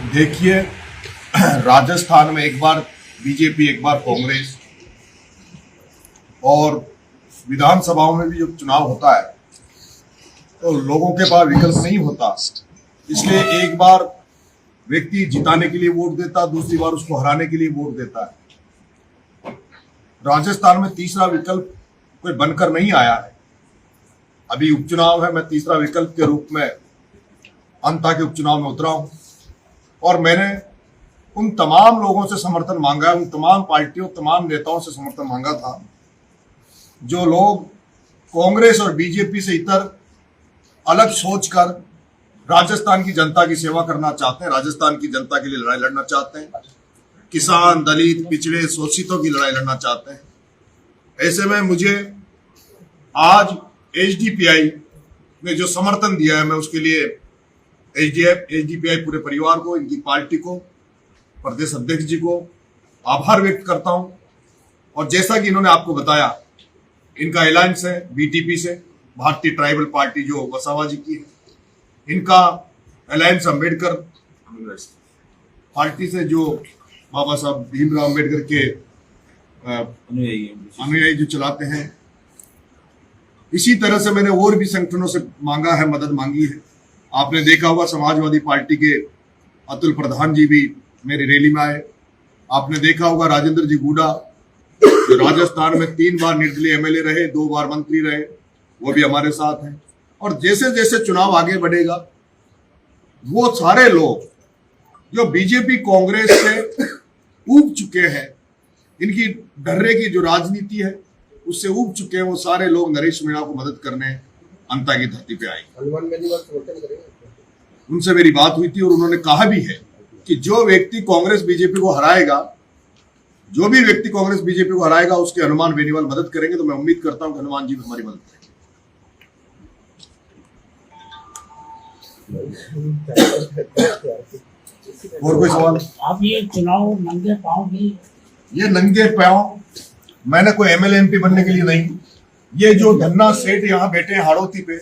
देखिए, राजस्थान में एक बार बीजेपी एक बार कांग्रेस, और विधानसभाओं में भी जब चुनाव होता है तो लोगों के पास विकल्प नहीं होता। इसलिए एक बार व्यक्ति जिताने के लिए वोट देता, दूसरी बार उसको हराने के लिए वोट देता है। राजस्थान में तीसरा विकल्प कोई बनकर नहीं आया है। अभी उपचुनाव है, मैं तीसरा विकल्प के रूप में अंता के उपचुनाव में उतरा हूं और मैंने उन तमाम लोगों से समर्थन मांगा है, उन तमाम पार्टियों, तमाम नेताओं से समर्थन मांगा था जो लोग कांग्रेस और बीजेपी से इतर अलग सोचकर राजस्थान की जनता की सेवा करना चाहते हैं, राजस्थान की जनता के लिए लड़ाई लड़ना चाहते हैं, किसान, दलित, पिछड़े, शोषितों की लड़ाई लड़ना चाहते हैं। ऐसे में मुझे आज एचडीपीआई ने जो समर्थन दिया है, मैं उसके लिए एचडीपीआई पूरे परिवार को, इनकी पार्टी को, प्रदेश अध्यक्ष जी को आभार व्यक्त करता हूं। और जैसा कि इन्होंने आपको बताया, इनका अलायंस है बीटीपी से, भारतीय ट्राइबल पार्टी जो वसावा जी की है, इनका अलायंस अंबेडकर पार्टी से जो बाबा साहब भीमराव अंबेडकर के अनुयायी जो चलाते हैं। इसी तरह से मैंने और भी संगठनों से मांगा है, मदद मांगी है। आपने देखा होगा समाजवादी पार्टी के अतुल प्रधान जी भी मेरी रैली में आए। आपने देखा होगा राजेंद्र जी गुडा जो राजस्थान में 3 बार निर्दलीय एमएलए रहे, 2 बार मंत्री रहे, वो भी हमारे साथ हैं। और जैसे जैसे चुनाव आगे बढ़ेगा, वो सारे लोग जो बीजेपी कांग्रेस से ऊब चुके हैं, इनकी डर्रे की जो राजनीति है उससे ऊब चुके हैं, वो सारे लोग नरेश मीणा को मदद करने अंता की धरती पे आएंगे। उनसे मेरी बात हुई थी और उन्होंने कहा भी है कि जो व्यक्ति कांग्रेस बीजेपी को हराएगा, जो भी व्यक्ति कांग्रेस बीजेपी को हराएगा, उसके हनुमान बेनीवाल मदद करेंगे। तो मैं उम्मीद करता हूं कि हनुमान जी भी हमारी मदद करेंगे। और कोई सवाल? आप ये चुनाव नंगे पांव भी? ये नंगे पांव मैंने कोई एमएलए एमपी बनने के लिए नहीं। ये जो धन्ना सेठ यहाँ बैठे हैं हाड़ौती पे,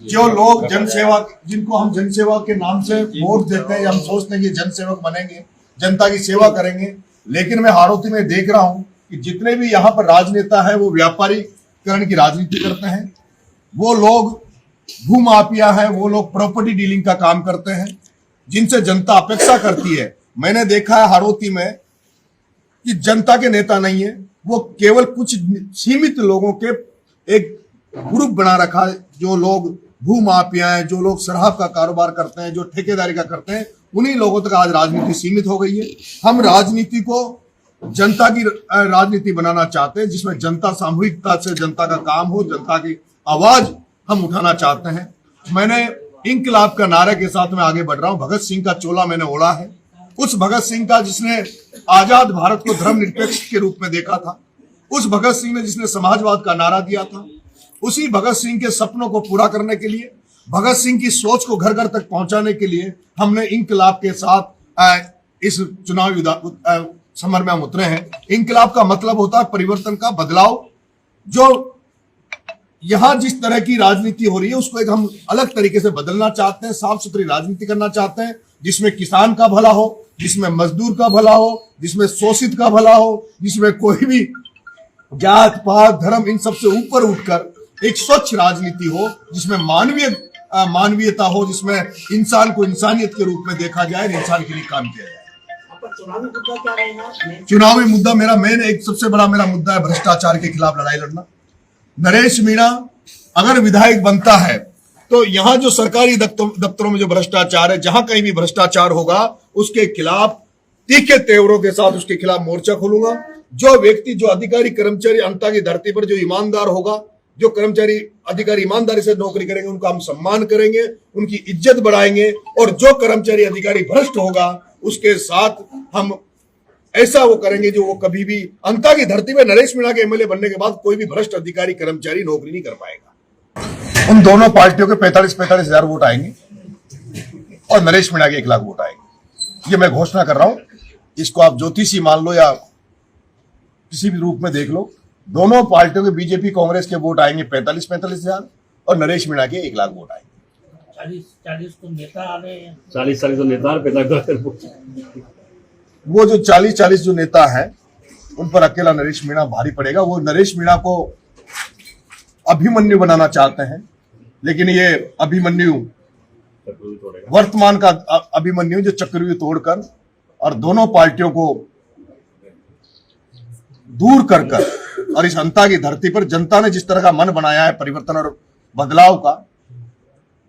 जो लोग जनसेवा, जिनको हम जनसेवा के नाम से वोट देते हैं, हम सोचते हैं कि जनसेवक बनेंगे, जनता की सेवा करेंगे, लेकिन मैं हाड़ौती में देख रहा हूं कि जितने भी यहाँ पर राजनेता है वो व्यापारीकरण की राजनीति करते हैं, वो लोग भूमाफिया है, वो लोग प्रॉपर्टी डीलिंग का काम करते हैं, जिनसे जनता अपेक्षा करती है। मैंने देखा है हाड़ौती में कि जनता के नेता नहीं है, वो केवल कुछ सीमित लोगों के एक ग्रुप बना रखा है, जो लोग भूमाफिया हैं, जो लोग शराब का कारोबार करते हैं, जो ठेकेदारी का करते हैं, उन्हीं लोगों तक आज राजनीति सीमित हो गई है। हम राजनीति को जनता की राजनीति बनाना चाहते हैं, जिसमें जनता सामूहिकता से जनता का काम हो, जनता की आवाज हम उठाना चाहते हैं। मैंने इंकलाब का नारे के साथ में आगे बढ़ रहा हूं। भगत सिंह का चोला मैंने ओढ़ा है, उस भगत सिंह का जिसने आजाद भारत को धर्मनिरपेक्ष के रूप में देखा था, उस भगत सिंह ने जिसने समाजवाद का नारा दिया था, उसी भगत सिंह के सपनों को पूरा करने के लिए, भगत सिंह की सोच को घर घर तक पहुंचाने के लिए हमने इंकलाब के साथ इस चुनावी समर में हम उतरे हैं। इंकलाब का मतलब होता है परिवर्तन का, बदलाव। जो यहां जिस तरह की राजनीति हो रही है उसको एक हम अलग तरीके से बदलना चाहते हैं, साफ सुथरी राजनीति करना चाहते हैं, जिसमें किसान का भला हो, जिसमें मजदूर का भला हो, जिसमें शोषित का भला हो, जिसमें कोई भी जात पात धर्म इन सबसे ऊपर उठकर एक स्वच्छ राजनीति हो, जिसमें मानवीयता हो, जिसमें इंसान को इंसानियत के रूप में देखा जाए, इंसान के लिए काम किया जाए। चुनावी मुद्दा क्या रहेगा? चुनावी मुद्दा मेरा एक सबसे बड़ा मेरा मुद्दा है भ्रष्टाचार के खिलाफ लड़ाई लड़ना। नरेश मीणा अगर विधायक बनता है तो यहाँ जो सरकारी दफ्तरों में जो भ्रष्टाचार है, जहां कहीं भी भ्रष्टाचार होगा, उसके खिलाफ तीखे तेवरों के साथ उसके खिलाफ मोर्चा खोलूंगा। जो व्यक्ति, जो अधिकारी कर्मचारी अंता की धरती पर जो ईमानदार होगा, जो कर्मचारी अधिकारी ईमानदारी से नौकरी करेंगे, उनका हम सम्मान करेंगे, उनकी इज्जत बढ़ाएंगे। और जो कर्मचारी अधिकारी भ्रष्ट होगा, उसके साथ हम ऐसा वो करेंगे जो वो कभी भी अंता की धरती में नरेश मीणा के एमएलए बनने के बाद कोई भी भ्रष्ट अधिकारी कर्मचारी नौकरी नहीं कर पाएगा। उन दोनों पार्टियों के 45-45 हजार वोट आएंगे और नरेश मीणा के 1 लाख वोट आएंगे। ये मैं घोषणा कर रहा हूं। इसको आप ज्योतिषी मान लो या किसी भी रूप में देख लो, दोनों पार्टियों के, बीजेपी कांग्रेस के वोट आएंगे 45-45 हजार और नरेश मीणा के 1 लाख वोट आएंगे। 40 तो नेता आ रहे हैं। 40 साल तो नेता पैदा कर वो जो 40 जो नेता है उन पर अकेला नरेश मीणा भारी पड़ेगा। वो नरेश मीणा को अभिमन्यु बनाना चाहते हैं, लेकिन ये अभिमन्यु वर्तमान का अभिमन्यु जो चक्रव्यूह तोड़कर और दोनों पार्टियों को दूर कर और इस जनता की धरती पर जनता ने जिस तरह का मन बनाया है परिवर्तन और बदलाव का,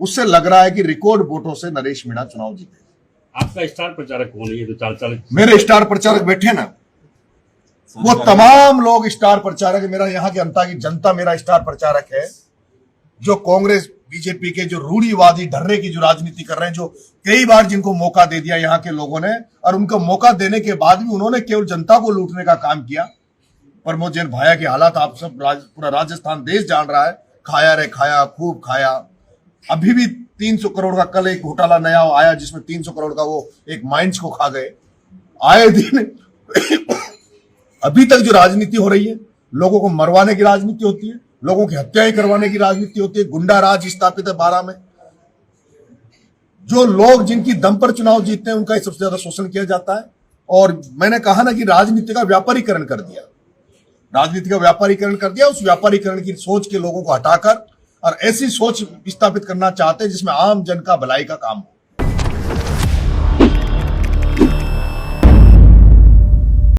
उससे लग रहा है कि रिकॉर्ड वोटों से नरेश मीणा चुनाव जीते। आपका स्टार प्रचारक कौन है? ये तो 40 मेरे स्टार प्रचारक बैठे ना, वो तमाम लोग स्टार प्रचारक है। मेरा यहाँ की जनता की जनता मेरा स्टार प्रचारक है। जो कांग्रेस बीजेपी के जो रूढ़िवादी ढर्रे की जो राजनीति कर रहे हैं, जो कई बार जिनको मौका दे दिया यहाँ के लोगों ने, और उनको मौका देने के बाद भी उन्होंने केवल जनता को लूटने का काम किया। प्रमोद जैन भाया की हालत आप सब पूरा राजस्थान देश जान रहा है। खाया रे खाया, खूब खाया। अभी भी 300 करोड़ का कल एक घोटाला नया आया जिसमें 300 करोड़ का वो एक माइंस को खा गए। आए दिन अभी तक जो राजनीति हो रही है, लोगों को मरवाने की राजनीति होती है, लोगों की हत्याएं करवाने की राजनीति होती है, गुंडा राज स्थापित है 12 में। जो लोग जिनकी दम पर चुनाव जीतते हैं उनका सबसे ज्यादा शोषण किया जाता है। और मैंने कहा ना कि राजनीति का व्यापारीकरण कर दिया, राजनीति का व्यापारीकरण कर दिया। उस व्यापारीकरण की सोच के लोगों को हटाकर और ऐसी सोच स्थापित करना चाहते हैं जिसमें आम जन का भलाई का काम हो।